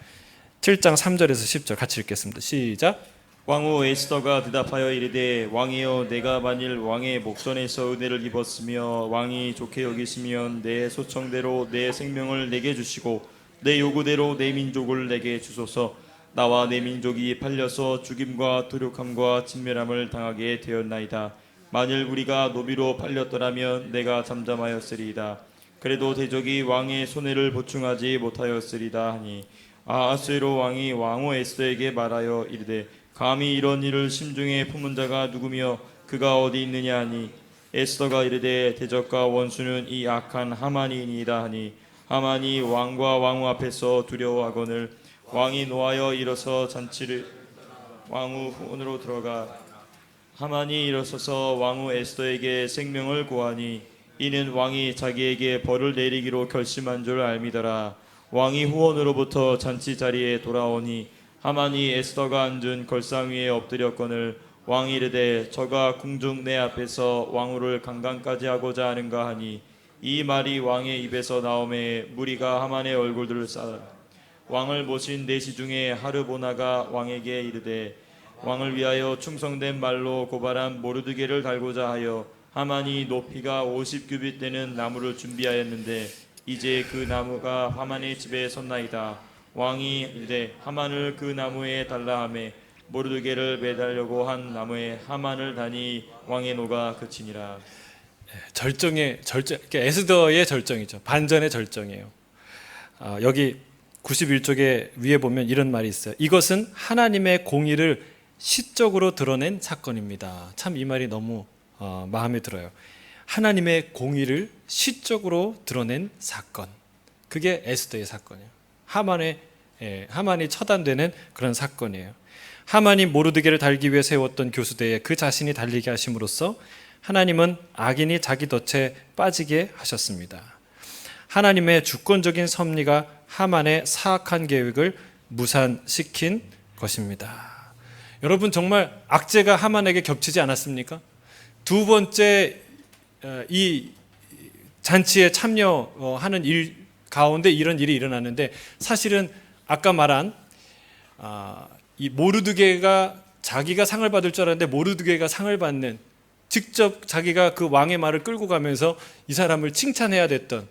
7장 3절에서 10절 같이 읽겠습니다. 시작. 왕후 에스더가 대답하여 이르되 왕이여 내가 만일 왕의 목전에서 은혜를 입었으며 왕이 좋게 여기시면 내 소청대로 내 생명을 내게 주시고 내 요구대로 내 민족을 내게 주소서. 나와 내 민족이 팔려서 죽임과 도륙함과 진멸함을 당하게 되었나이다. 만일 우리가 노비로 팔렸더라면 내가 잠잠하였으리이다. 그래도 대적이 왕의 손해를 보충하지 못하였으리다 하니 아하스웨로 왕이 왕후 에스더에게 말하여 이르되 감히 이런 일을 심중에 품은 자가 누구며 그가 어디 있느냐 하니 에스더가 이르되 대적과 원수는 이 악한 하만이니이다 하니 하만이 왕과 왕후 앞에서 두려워하거늘 왕이 노하여 일어서 잔치를 왕후 후원으로 들어가 하만이 일어서서 왕후 에스더에게 생명을 고하니 이는 왕이 자기에게 벌을 내리기로 결심한 줄 알미더라. 왕이 후원으로부터 잔치 자리에 돌아오니 하만이 에스더가 앉은 걸상 위에 엎드렸거늘 왕이 이르되 저가 궁중 내 앞에서 왕후를 강간까지 하고자 하는가 하니 이 말이 왕의 입에서 나오매 무리가 하만의 얼굴들을 쌓아 왕을 모신 내시 중에 하르보나가 왕에게 이르되 왕을 위하여 충성된 말로 고발한 모르드게를 달고자 하여 하만이 높이가 50규빗 되는 나무를 준비하였는데 이제 그 나무가 하만의 집에 섰나이다. 왕이 이르되 하만을 그 나무에 달라 하매 모르드게를 매달려고 한 나무에 하만을 다니 왕의 노가 그치니라. 절정, 에스더의 절정이죠. 반전의 절정이에요. 여기 91쪽에 위에 보면 이런 말이 있어요. 이것은 하나님의 공의를 시적으로 드러낸 사건입니다. 참 이 말이 너무 마음에 들어요. 하나님의 공의를 시적으로 드러낸 사건. 그게 에스더의 사건이에요. 하만이 처단되는 그런 사건이에요. 하만이 모르드게를 달기 위해 세웠던 교수대에 그 자신이 달리게 하심으로써 하나님은 악인이 자기 덫에 빠지게 하셨습니다. 하나님의 주권적인 섭리가 하만의 사악한 계획을 무산시킨 것입니다. 여러분 정말 악재가 하만에게 겹치지 않았습니까? 두 번째 이 잔치에 참여하는 일 가운데 이런 일이 일어나는데 사실은 아까 말한 이 모르드게가 자기가 상을 받을 줄 알았는데 모르드게가 상을 받는 직접 자기가 그 왕의 말을 끌고 가면서 이 사람을 칭찬해야 됐던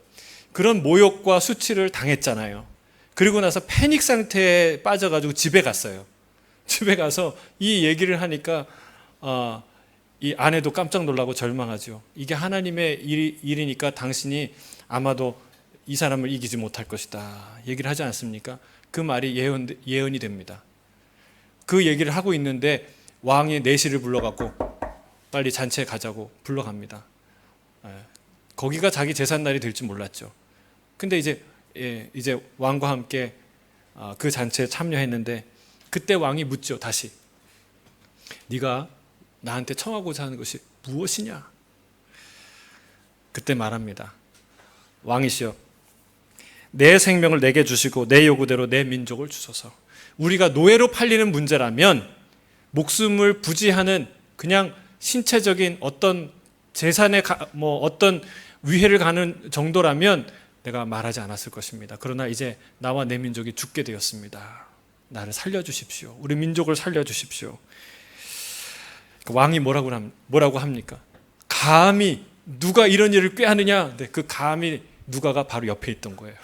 그런 모욕과 수치를 당했잖아요. 그리고 나서 패닉 상태에 빠져가지고 집에 갔어요. 집에 가서 이 얘기를 하니까 이 아내도 깜짝 놀라고 절망하죠. 이게 하나님의 일이니까 당신이 아마도 이 사람을 이기지 못할 것이다 얘기를 하지 않습니까? 그 말이 예언이 됩니다. 그 얘기를 하고 있는데 왕이 내시를 불러갖고 빨리 잔치에 가자고 불러갑니다. 거기가 자기 제삿날이 될 줄 몰랐죠. 근데 이제 왕과 함께 그 잔치에 참여했는데 그때 왕이 묻죠. 다시 네가 나한테 청하고자 하는 것이 무엇이냐? 그때 말합니다. 왕이시여 내 생명을 내게 주시고 내 요구대로 내 민족을 주소서. 우리가 노예로 팔리는 문제라면 목숨을 부지하는 그냥 신체적인 어떤 재산에 어떤 위해를 가는 정도라면 내가 말하지 않았을 것입니다. 그러나 이제 나와 내 민족이 죽게 되었습니다. 나를 살려주십시오. 우리 민족을 살려주십시오. 왕이 뭐라고 합니까? 감히 누가 이런 일을 꾀하느냐? 근데 그 감히 누가가 바로 옆에 있던 거예요.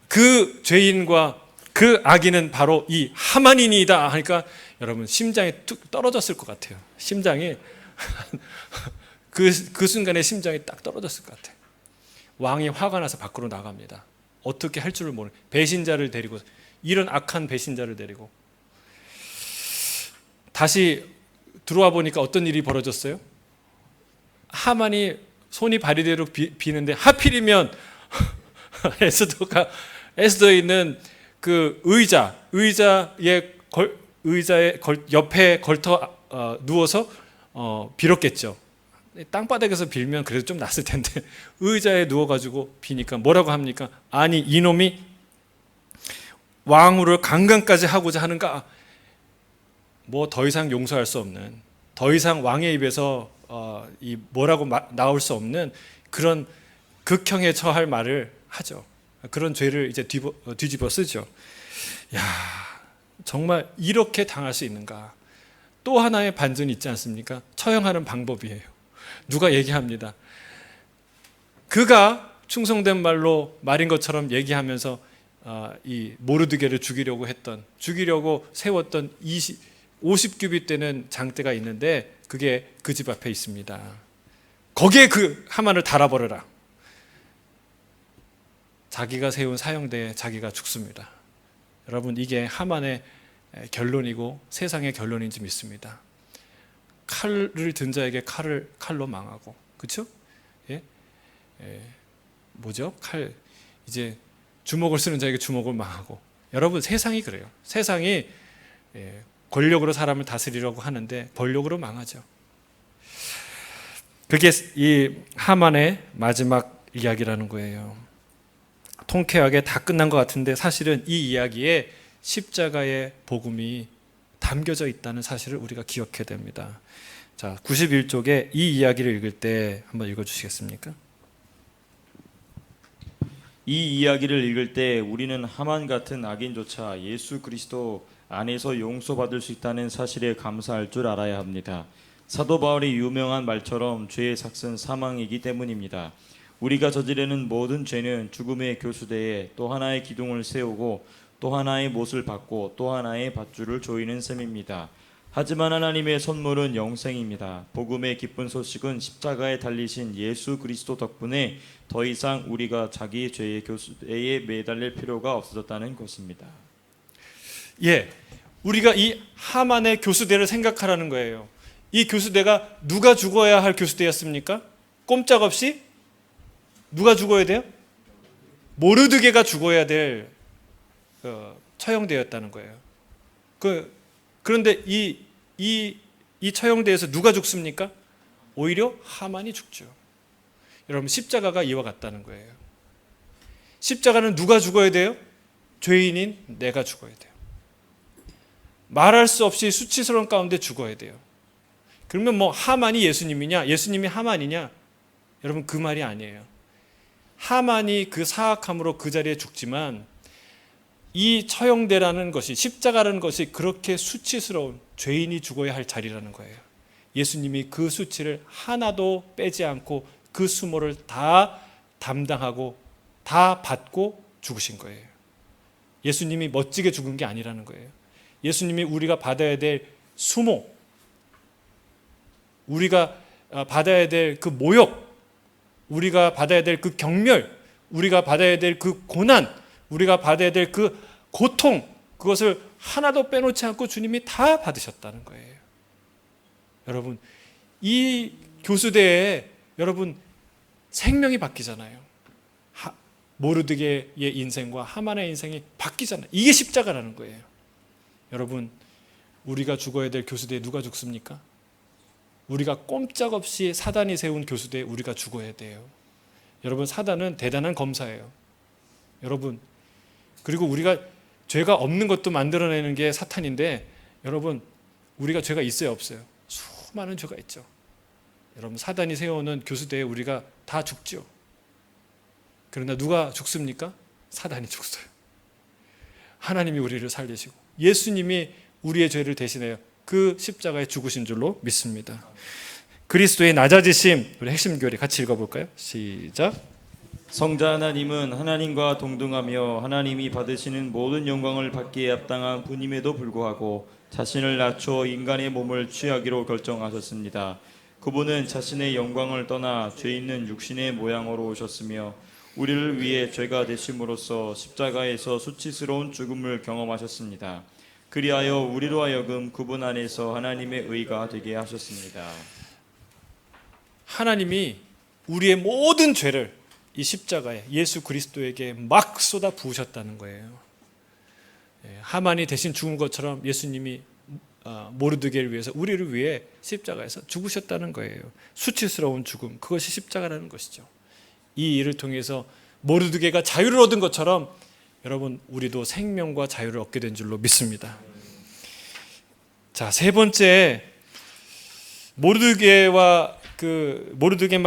그 죄인과 그 악인은 바로 이 하만이니이다 하니까 여러분 심장이 뚝 떨어졌을 것 같아요. 심장이 그 순간에 심장이 딱 떨어졌을 것 같아요. 왕이 화가 나서 밖으로 나갑니다. 어떻게 할 줄을 모르는 배신자를 데리고, 이런 악한 배신자를 데리고 다시 들어와 보니까 어떤 일이 벌어졌어요? 하만이 손이 발이대로 비는데 하필이면 에스더에 있는 그 의자의 옆에 걸터 누워서 빌었겠죠. 땅바닥에서 빌면 그래도 좀 낫을 텐데 의자에 누워가지고 비니까 뭐라고 합니까? 아니 이놈이 왕후를 강간까지 하고자 하는가? 뭐 더 이상 용서할 수 없는, 더 이상 왕의 입에서 이 뭐라고 나올 수 없는 그런 극형에 처할 말을 하죠. 그런 죄를 이제 뒤집어 쓰죠. 야, 정말 이렇게 당할 수 있는가? 또 하나의 반전이 있지 않습니까? 처형하는 방법이에요. 누가 얘기합니다. 그가 충성된 말인 것처럼 얘기하면서 이 모르드게를 죽이려고 세웠던 50규빗 되는 장대가 있는데 그게 그 집 앞에 있습니다. 거기에 그 하만을 달아버려라. 자기가 세운 사형대에 자기가 죽습니다. 여러분, 이게 하만의 결론이고 세상의 결론인지 믿습니다. 칼을 든 자에게 칼로 망하고, 그렇죠? 예? 뭐죠? 이제 주먹을 쓰는 자에게 주먹을 망하고. 여러분, 세상이 그래요. 세상이 권력으로 사람을 다스리려고 하는데 권력으로 망하죠. 그게 이 하만의 마지막 이야기라는 거예요. 통쾌하게 다 끝난 것 같은데 사실은 이 이야기에 십자가의 복음이 담겨져 있다는 사실을 우리가 기억해야 됩니다. 자, 91쪽에 이 이야기를 읽을 때 한번 읽어주시겠습니까? 이 이야기를 읽을 때 우리는 하만 같은 악인조차 예수 그리스도 안에서 용서받을 수 있다는 사실에 감사할 줄 알아야 합니다. 사도 바울이 유명한 말처럼 죄의 삭은 사망이기 때문입니다. 우리가 저지르는 모든 죄는 죽음의 교수대에 또 하나의 기둥을 세우고 또 하나의 못을 받고 또 하나의 밧줄을 조이는 셈입니다. 하지만 하나님의 선물은 영생입니다. 복음의 기쁜 소식은 십자가에 달리신 예수 그리스도 덕분에 더 이상 우리가 자기 죄의 교수대에 매달릴 필요가 없어졌다는 것입니다. 예, 우리가 이 하만의 교수대를 생각하라는 거예요. 이 교수대가 누가 죽어야 할 교수대였습니까? 꼼짝없이 누가 죽어야 돼요? 모르드게가 죽어야 될 처형대였다는 거예요. 그런데 이 처형대에서 누가 죽습니까? 오히려 하만이 죽죠. 여러분, 십자가가 이와 같다는 거예요. 십자가는 누가 죽어야 돼요? 죄인인 내가 죽어야 돼요. 말할 수 없이 수치스러운 가운데 죽어야 돼요. 그러면 뭐 하만이 예수님이냐, 예수님이 하만이냐? 여러분, 그 말이 아니에요. 하만이 그 사악함으로 그 자리에 죽지만 이 처형대라는 것이, 십자가라는 것이 그렇게 수치스러운 죄인이 죽어야 할 자리라는 거예요. 예수님이 그 수치를 하나도 빼지 않고 그 수모를 다 담당하고 다 받고 죽으신 거예요. 예수님이 멋지게 죽은 게 아니라는 거예요. 예수님이 우리가 받아야 될 수모, 우리가 받아야 될 그 모욕, 우리가 받아야 될 그 경멸, 우리가 받아야 될 그 고난, 우리가 받아야 될 그 고통, 그것을 하나도 빼놓지 않고 주님이 다 받으셨다는 거예요. 여러분, 이 교수대에 여러분 생명이 바뀌잖아요. 모르드게의 인생과 하만의 인생이 바뀌잖아요. 이게 십자가라는 거예요. 여러분, 우리가 죽어야 될 교수대에 누가 죽습니까? 우리가 꼼짝없이 사단이 세운 교수대에 우리가 죽어야 돼요. 여러분, 사단은 대단한 검사예요. 여러분, 그리고 우리가 죄가 없는 것도 만들어내는 게 사탄인데, 여러분, 우리가 죄가 있어요, 없어요? 수많은 죄가 있죠. 여러분, 사단이 세워놓은 교수대에 우리가 다 죽죠. 그러나 누가 죽습니까? 사단이 죽어요. 하나님이 우리를 살리시고 예수님이 우리의 죄를 대신하여 그 십자가에 죽으신 줄로 믿습니다. 그리스도의 낮아지심, 우리 핵심 교리 같이 읽어볼까요? 시작. 성자 하나님은 하나님과 동등하며 하나님이 받으시는 모든 영광을 받기에 합당한 분임에도 불구하고 자신을 낮춰 인간의 몸을 취하기로 결정하셨습니다. 그분은 자신의 영광을 떠나 죄 있는 육신의 모양으로 오셨으며 우리를 위해 죄가 되심으로써 십자가에서 수치스러운 죽음을 경험하셨습니다. 그리하여 우리로 하여금 그분 안에서 하나님의 의가 되게 하셨습니다. 하나님이 우리의 모든 죄를 이 십자가에 예수 그리스도에게 막 쏟아 부으셨다는 거예요. 하만이 대신 죽은 것처럼 예수님이 모르드게를 위해서 우리를 위해 십자가에서 죽으셨다는 거예요. 수치스러운 죽음, 그것이 십자가라는 것이죠. 이 일을 통해서 모르드게가 자유를 얻은 것처럼 여러분 우리도 생명과 자유를 얻게 된 줄로 믿습니다. 자, 세 번째, 모르드게만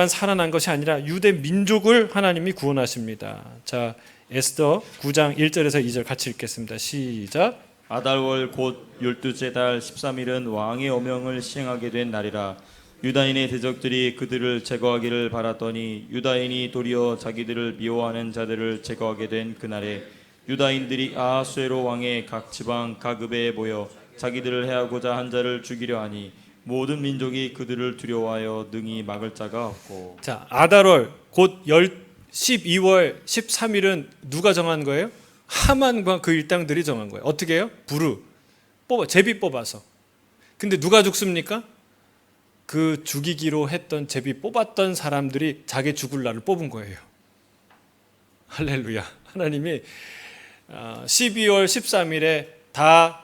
살아난 것이 아니라 유대 민족을 하나님이 구원하십니다. 자, 에스더 9장 1절에서 2절 같이 읽겠습니다. 시작. 아달월 곧 12째 달 13일은 왕의 어명을 시행하게 된 날이라. 유다인의 대적들이 그들을 제거하기를 바랐더니 유다인이 도리어 자기들을 미워하는 자들을 제거하게 된 그날에 유다인들이 아하수에로 왕의 각 지방 가급에 모여 자기들을 해하고자 한 자를 죽이려 하니 모든 민족이 그들을 두려워하여 능히 막을 자가 없고. 자, 아달월 곧 12월 13일은 누가 정한 거예요? 하만과 그 일당들이 정한 거예요. 어떻게 해요? 제비 뽑아서. 근데 누가 죽습니까? 그 죽이기로 했던 제비 뽑았던 사람들이 자기 죽을 날을 뽑은 거예요. 할렐루야. 하나님이 12월 13일에 다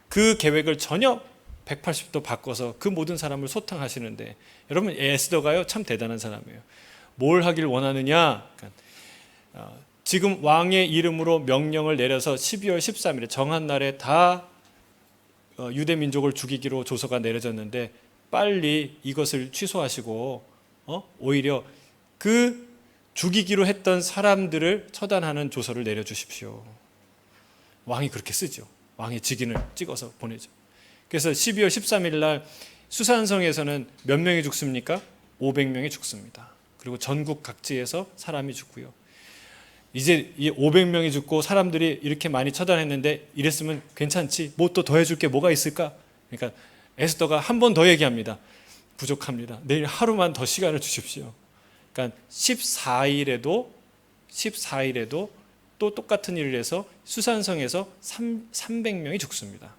그 계획을 전혀 180도 바꿔서 그 모든 사람을 소탕하시는데, 여러분 에스더가요 참 대단한 사람이에요. 뭘 하길 원하느냐? 지금 왕의 이름으로 명령을 내려서 12월 13일에 정한 날에 다 유대 민족을 죽이기로 조서가 내려졌는데 빨리 이것을 취소하시고 오히려 그 죽이기로 했던 사람들을 처단하는 조서를 내려주십시오. 왕이 그렇게 쓰죠. 왕의 직인을 찍어서 보내죠. 그래서 12월 13일 날 수산성에서는 몇 명이 죽습니까? 500명이 죽습니다. 그리고 전국 각지에서 사람이 죽고요. 이제 이 500명이 죽고 사람들이 이렇게 많이 처단했는데 이랬으면 괜찮지, 뭐 또 더 해줄 게 뭐가 있을까? 그러니까 에스더가 한 번 더 얘기합니다. 부족합니다. 내일 하루만 더 시간을 주십시오. 그러니까 14일에도 또 똑같은 일을 해서 수산성에서 300명이 죽습니다.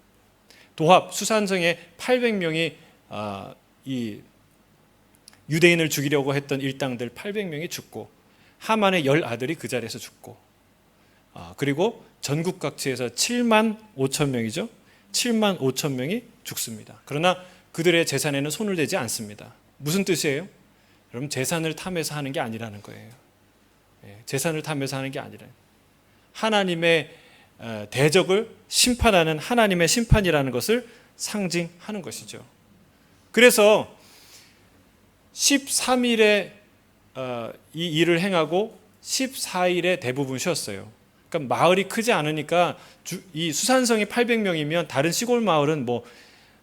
도합 수산성에 800명이 이 유대인을 죽이려고 했던 일당들 800명이 죽고 하만의 10아들이 그 자리에서 죽고 그리고 전국 각지에서 7만 5천 명이죠. 7만 5천 명이 죽습니다. 그러나 그들의 재산에는 손을 대지 않습니다. 무슨 뜻이에요? 여러분 재산을 탐해서 하는 게 아니라는 거예요. 재산을 탐해서 하는 게 아니라 하나님의 대적을 심판하는 하나님의 심판이라는 것을 상징하는 것이죠. 그래서 13일에 이 일을 행하고 14일에 대부분 쉬었어요. 그러니까 마을이 크지 않으니까 이 수산성이 800명이면 다른 시골 마을은 뭐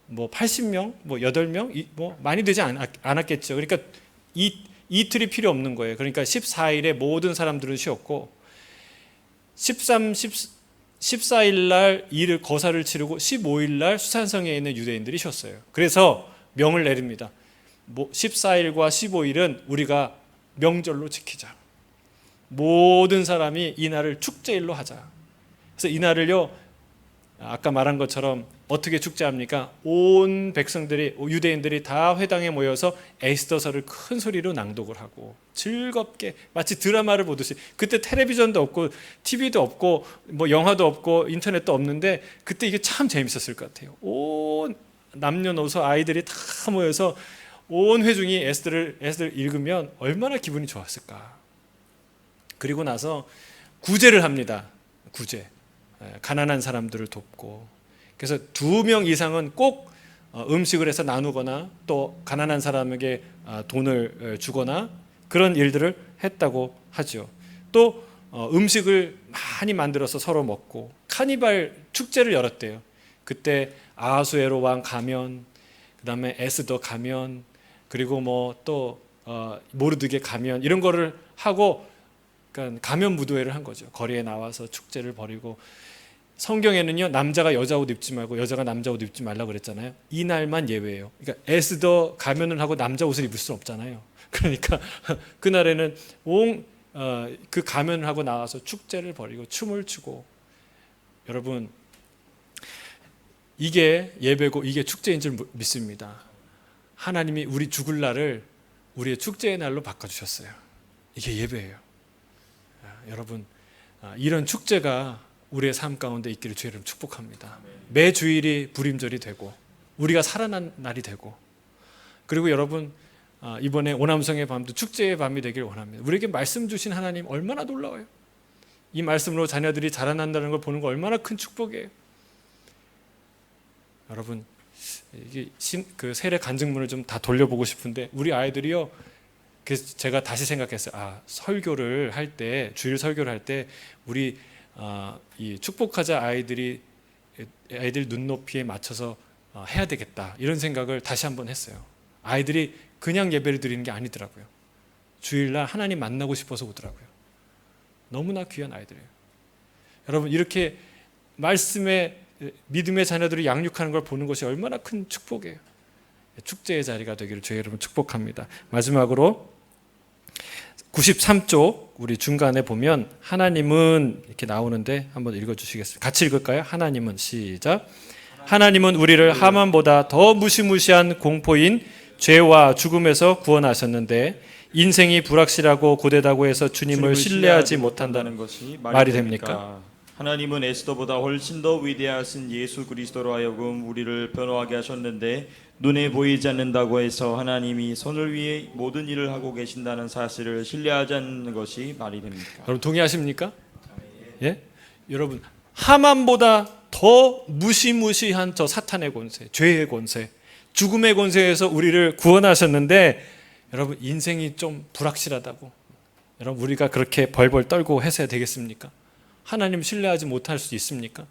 80명, 뭐 8명, 뭐 많이 되지 않았겠죠. 그러니까 이틀이 필요 없는 거예요. 그러니까 14일에 모든 사람들은 쉬었고 14일 날 일을 거사를 치르고 15일 날 수산성에 있는 유대인들이 쉬었어요. 그래서 명을 내립니다. 14일과 15일은 우리가 명절로 지키자. 모든 사람이 이 날을 축제일로 하자. 그래서 이 날을요, 아까 말한 것처럼 어떻게 축제합니까? 온 백성들이, 유대인들이 다 회당에 모여서 에스더서를 큰 소리로 낭독을 하고 즐겁게 마치 드라마를 보듯이. 그때 텔레비전도 없고 TV도 없고 뭐 영화도 없고 인터넷도 없는데 그때 이게 참 재밌었을 것 같아요. 온 남녀노소 아이들이 다 모여서 온 회중이 에스더를 읽으면 얼마나 기분이 좋았을까. 그리고 나서 구제를 합니다. 구제. 가난한 사람들을 돕고. 그래서 2명 이상은 꼭 음식을 해서 나누거나 또 가난한 사람에게 돈을 주거나 그런 일들을 했다고 하죠. 또 음식을 많이 만들어서 서로 먹고 카니발 축제를 열었대요. 그때 아하수에로 왕 가면, 그다음에 에스더 가면, 그리고 뭐 또 모르드게 가면, 이런 거를 하고 그러니까 가면 무도회를 한 거죠. 거리에 나와서 축제를 벌이고, 성경에는요 남자가 여자 옷 입지 말고 여자가 남자 옷 입지 말라고 그랬잖아요. 이 날만 예외예요. 그러니까 에스더 가면을 하고 남자 옷을 입을 수는 없잖아요. 그러니까 그날에는 그 가면을 하고 나와서 축제를 벌이고 춤을 추고. 여러분, 이게 예배고 이게 축제인 줄 믿습니다. 하나님이 우리 죽을 날을 우리의 축제의 날로 바꿔주셨어요. 이게 예배예요. 여러분, 이런 축제가 우리의 삶 가운데 있기를 주의 이름 축복합니다. 매 주일이 불임절이 되고 우리가 살아난 날이 되고, 그리고 여러분, 이번에 오남성의 밤도 축제의 밤이 되길 원합니다. 우리에게 말씀 주신 하나님 얼마나 놀라워요. 이 말씀으로 자녀들이 자라난다는 걸 보는 거 얼마나 큰 축복이에요. 여러분, 이게 그 세례 간증문을 좀 다 돌려보고 싶은데, 우리 아이들이요, 그래서 제가 다시 생각했어요. 설교를 할 때, 주일 설교를 할 때 우리 이 축복하자 아이들 눈높이에 맞춰서 해야 되겠다, 이런 생각을 다시 한번 했어요. 아이들이 그냥 예배를 드리는 게 아니더라고요. 주일날 하나님 만나고 싶어서 오더라고요. 너무나 귀한 아이들이에요. 여러분, 이렇게 말씀의 믿음의 자녀들을 양육하는 걸 보는 것이 얼마나 큰 축복이에요. 축제의 자리가 되기를 주의 여러분 축복합니다. 마지막으로 93쪽 우리 중간에 보면 하나님은 이렇게 나오는데 한번 읽어주시겠습니다. 같이 읽을까요? 하나님은, 시작. 하나님은 우리를 하만보다 더 무시무시한 공포인 죄와 죽음에서 구원하셨는데 인생이 불확실하고 고되다고 해서 주님을 신뢰하지 못한다는 것이 말이 됩니까? 하나님은 에스더보다 훨씬 더 위대하신 예수 그리스도로 하여금 우리를 변호하게 하셨는데 눈에 보이지 않는다고 해서 하나님이 선을 위해 모든 일을 하고 계신다는 사실을 신뢰하지 않는 것이 말이 됩니까? 여러분 동의하십니까? 예? 여러분, 하만보다 더 무시무시한 저 사탄의 권세, 죄의 권세, 죽음의 권세에서 우리를 구원하셨는데, 여러분 인생이 좀 불확실하다고 여러분 우리가 그렇게 벌벌 떨고 해서야 되겠습니까? 하나님 신뢰하지 못할 수 있습니까?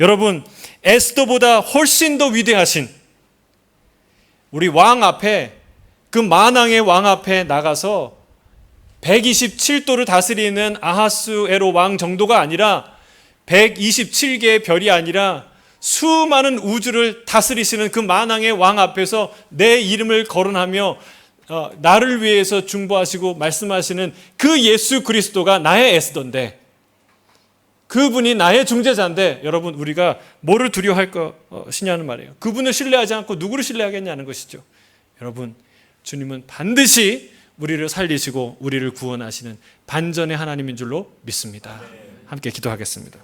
여러분, 에스더보다 훨씬 더 위대하신 우리 왕 앞에, 그 만왕의 왕 앞에 나가서 127도를 다스리는 아하수에로 왕 정도가 아니라 127개의 별이 아니라 수많은 우주를 다스리시는 그 만왕의 왕 앞에서 내 이름을 거론하며 나를 위해서 중보하시고 말씀하시는 그 예수 그리스도가 나의 에스더인데, 그분이 나의 중재자인데, 여러분 우리가 뭐를 두려워할 것이냐는 말이에요. 그분을 신뢰하지 않고 누구를 신뢰하겠냐는 것이죠. 여러분, 주님은 반드시 우리를 살리시고 우리를 구원하시는 반전의 하나님인 줄로 믿습니다. 함께 기도하겠습니다.